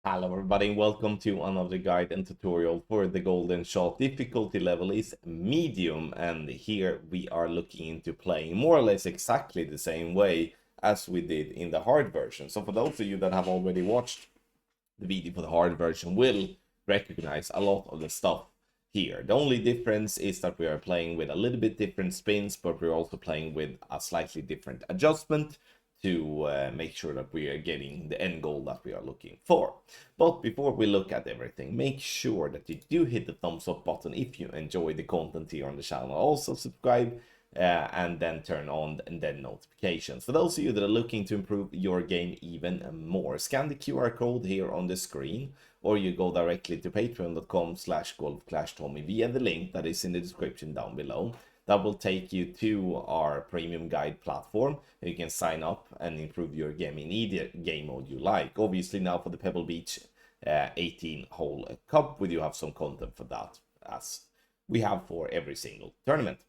Hello everybody and welcome to another guide and tutorial for the golden shot. Difficulty level is medium, and here we are looking into playing more or less exactly the same way as we did in the hard version. So for those of you that have already watched the video for the hard version will recognize a lot of the stuff here. The only difference is that we are playing with a little bit different spins, but we're also playing with a slightly different adjustment to make sure that we are getting the end goal that we are looking for. But before we look at everything, make sure that you do hit the thumbs up button if you enjoy the content here on the channel. Also subscribe and then turn on and then notifications. For those of you that are looking to improve your game even more, scan the QR code here on the screen, or you go directly to patreon.com/golfclashtommy via the link that is in the description down below. That will take you to our premium guide platform, and you can sign up and improve your game in any game mode you like. Obviously now for the Pebble Beach 18-hole cup, we do have some content for that, as we have for every single tournament.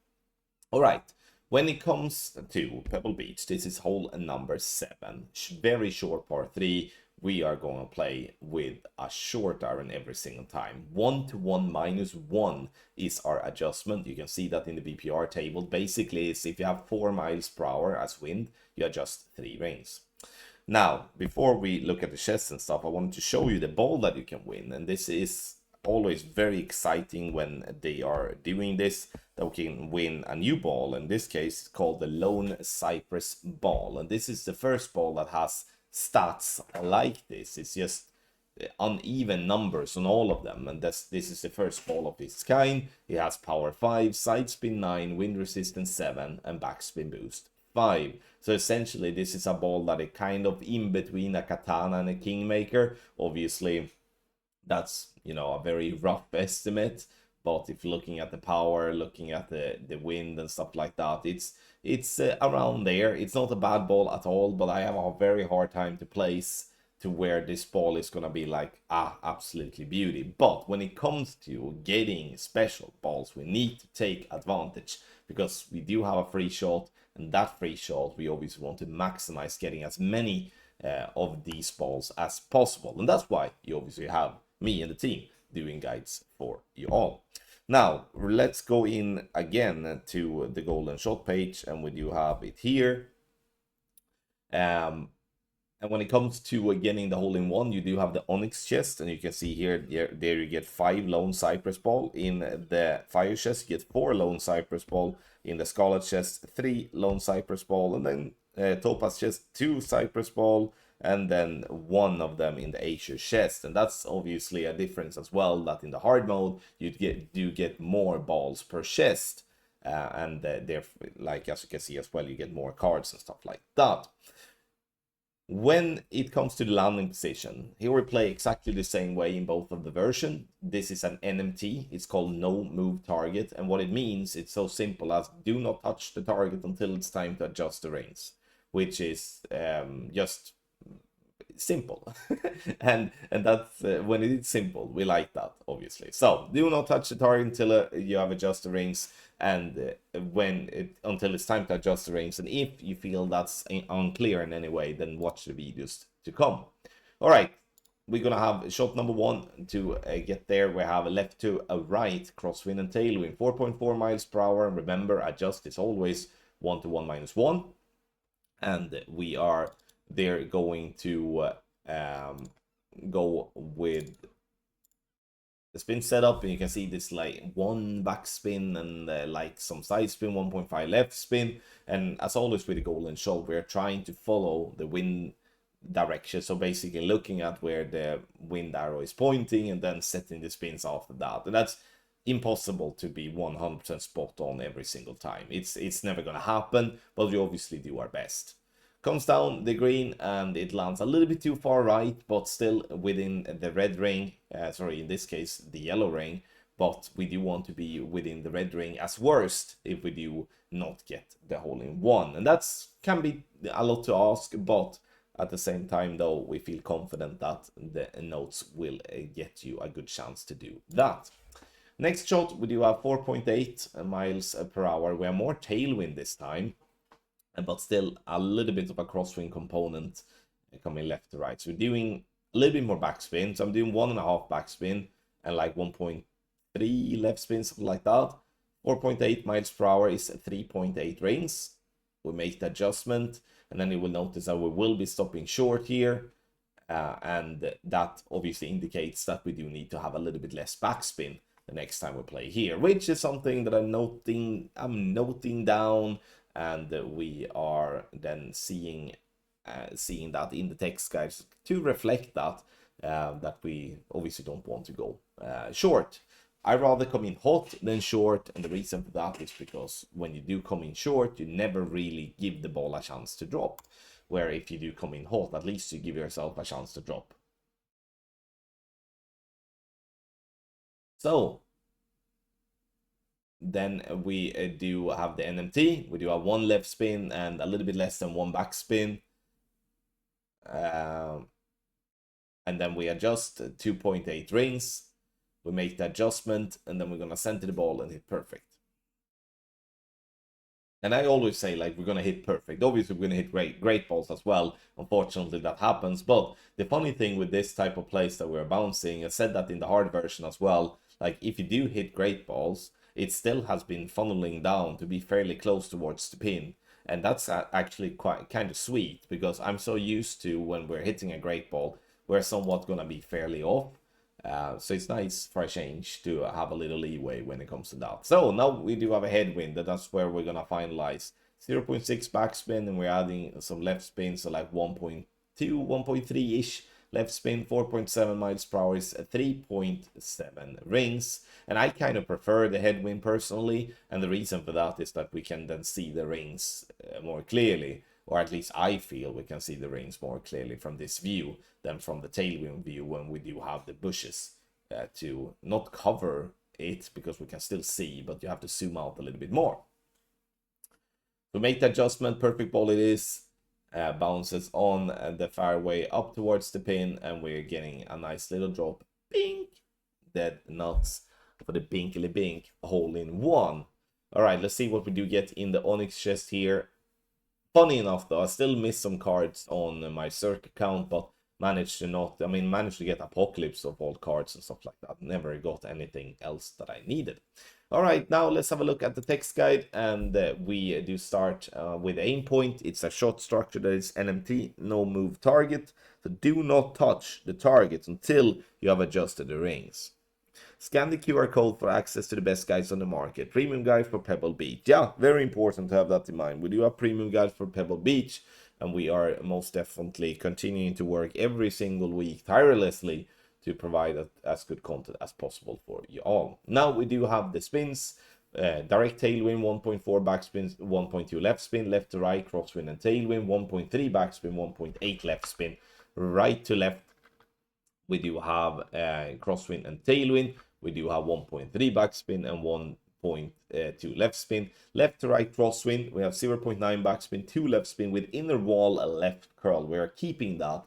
All right, when it comes to Pebble Beach, this is hole number 7, very short par 3. We are going to play with a short iron every single time. 1-to-1 -1 is our adjustment. You can see that in the BPR table. Basically, it's if you have 4 miles per hour as wind, you adjust 3 rings. Now, before we look at the chests and stuff, I wanted to show you the ball that you can win. And this is always very exciting when they are doing this, that we can win a new ball. In this case, it's called the Lone Cypress ball. And this is the first ball that has stats like this. It's just uneven numbers on all of them, and this is the first ball of its kind. It has power 5, side spin 9, wind resistance 7, and backspin boost 5. So essentially this is a ball that is kind of in between a katana and a kingmaker. Obviously that's, you know, a very rough estimate, but if looking at the power, looking at the wind and stuff like that, it's around there. It's not a bad ball at all, but I have a very hard time to place to where this ball is gonna be like absolutely beauty. But when it comes to getting special balls, we need to take advantage, because we do have a free shot, and that free shot we obviously want to maximize getting as many of these balls as possible. And that's why you obviously have me and the team doing guides for you all. Now let's go in again to the golden shot page, and we do have it here. And when it comes to getting the hole-in-one, you do have the Onyx chest, and you can see here, there you get 5 Lone Cypress ball. In the Fire chest, you get 4 Lone Cypress ball. In the Scarlet chest, 3 Lone Cypress ball, and then Topaz chest, 2 Cypress ball, and then 1 of them in the Azure chest. And that's obviously a difference as well, that in the hard mode, you do get more balls per chest. And therefore, like as you can see as well, you get more cards and stuff like that. When it comes to the landing position, here we play exactly the same way in both of the version. This is an NMT, it's called no move target, and what it means, it's so simple as do not touch the target until it's time to adjust the reins, which is just simple. and that's when it is simple, we like that, obviously. So do not touch the target until you have adjusted the rings, and until it's time to adjust the rings. And if you feel that's unclear in any way, then watch the videos to come. All right, we're gonna have shot number 1 to get there. We have a left to a right, crosswind and tailwind, 4.4 miles per hour. Remember, adjust is always 1-to-1 -1, and we are they're going to go with the spin setup, and you can see this like 1 back spin and like some side spin, 1.5 left spin. And as always with the golden shot, we're trying to follow the wind direction, so basically looking at where the wind arrow is pointing and then setting the spins after that. And that's impossible to be 100% spot on every single time. It's never gonna happen, but we obviously do our best. Comes down the green, and it lands a little bit too far right, but still within the red ring. Sorry, in this case, the yellow ring. But we do want to be within the red ring as worst if we do not get the hole-in-one. And that's can be a lot to ask, but at the same time, though, we feel confident that the notes will get you a good chance to do that. Next shot, we do have 4.8 miles per hour. We have more tailwind this time, but still a little bit of a crosswind component coming left to right. So we're doing a little bit more backspin. So I'm doing 1.5 backspin and like 1.3 left spin, something like that. 4.8 miles per hour is 3.8 rings. We make the adjustment, and then you will notice that we will be stopping short here. And that obviously indicates that we do need to have a little bit less backspin the next time we play here, which is something that I'm noting down, and we are then seeing that in the text guides to reflect that that we obviously don't want to go short. I rather come in hot than short, and the reason for that is because when you do come in short, you never really give the ball a chance to drop. Where if you do come in hot, at least you give yourself a chance to drop. So then we do have the NMT. We do have 1 left spin and a little bit less than 1 back spin. And then we adjust 2.8 rings. We make the adjustment, and then we're going to center the ball and hit perfect. And I always say, like, we're going to hit perfect. Obviously, we're going to hit great balls as well. Unfortunately, that happens. But the funny thing with this type of plays that we're bouncing, I said that in the hard version as well, like, if you do hit great balls, it still has been funneling down to be fairly close towards the pin. And that's actually quite kind of sweet, because I'm so used to when we're hitting a great ball, we're somewhat going to be fairly off. So it's nice for a change to have a little leeway when it comes to that. So now we do have a headwind, and that's where we're gonna finalize 0.6 backspin, and we're adding some left spin, so like 1.2, 1.3 ish left spin. 4.7 miles per hour is 3.7 rings, and I kind of prefer the headwind personally, and the reason for that is that we can then see the rings more clearly. Or at least I feel we can see the rings more clearly from this view than from the tailwind view, when we do have the bushes to not cover it, because we can still see, but you have to zoom out a little bit more. To make the adjustment, perfect ball it is. Bounces on the fairway up towards the pin, and we're getting a nice little drop. Bink! Dead nuts for the binkily bink hole in one. All right, let's see what we do get in the Onyx chest here. Funny enough, though, I still missed some cards on my Circ account, but managed to get Apocalypse of all cards and stuff like that. Never got anything else that I needed. All right, now let's have a look at the text guide, and we do start with aim point. It's a shot structure that is NMT, no move target. So do not touch the target until you have adjusted the rings. Scan the QR code for access to the best guides on the market. Premium guide for Pebble Beach. Yeah, very important to have that in mind. We do have premium guides for Pebble Beach, and we are most definitely continuing to work every single week tirelessly to provide as good content as possible for you all. Now we do have the spins. Direct tailwind, 1.4 backspin, 1.2 left spin, left to right, crosswind and tailwind, 1.3 backspin, 1.8 left spin, right to left. We do have crosswind and tailwind. We do have 1.3 backspin and 1.2 left spin. Left to right crosswind, we have 0.9 backspin, 2 left spin with inner wall, a left curl. We are keeping that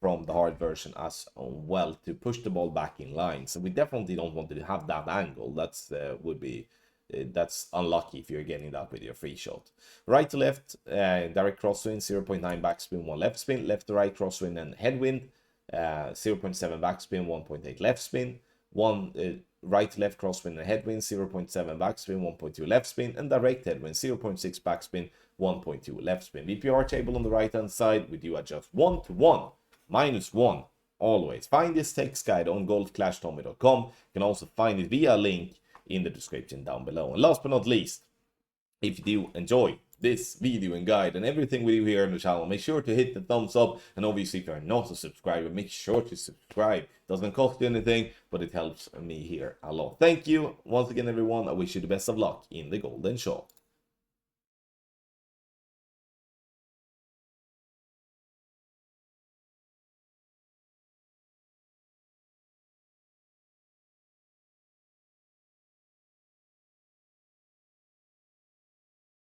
from the hard version as well to push the ball back in line. So we definitely don't want to have that angle. That's that's unlucky if you're getting that with your free shot. Right to left, direct crosswind, 0.9 backspin, 1 left spin. Left to right crosswind and headwind, 0.7 backspin, 1.8 left spin. 1 right to left crosswind and headwind, 0.7 backspin, 1.2 left spin, and direct headwind, 0.6 backspin, 1.2 left spin. VPR table on the right hand side, we do adjust 1 to 1, -1 always. Find this text guide on golfclashtommy.com. You can also find it via a link in the description down below. And last but not least, if you do enjoy this video and guide and everything we do here on the channel, make sure to hit the thumbs up, and obviously if you're not a subscriber, make sure to subscribe. It doesn't cost you anything, but it helps me here a lot. Thank you once again, everyone. I wish you the best of luck in the golden shot.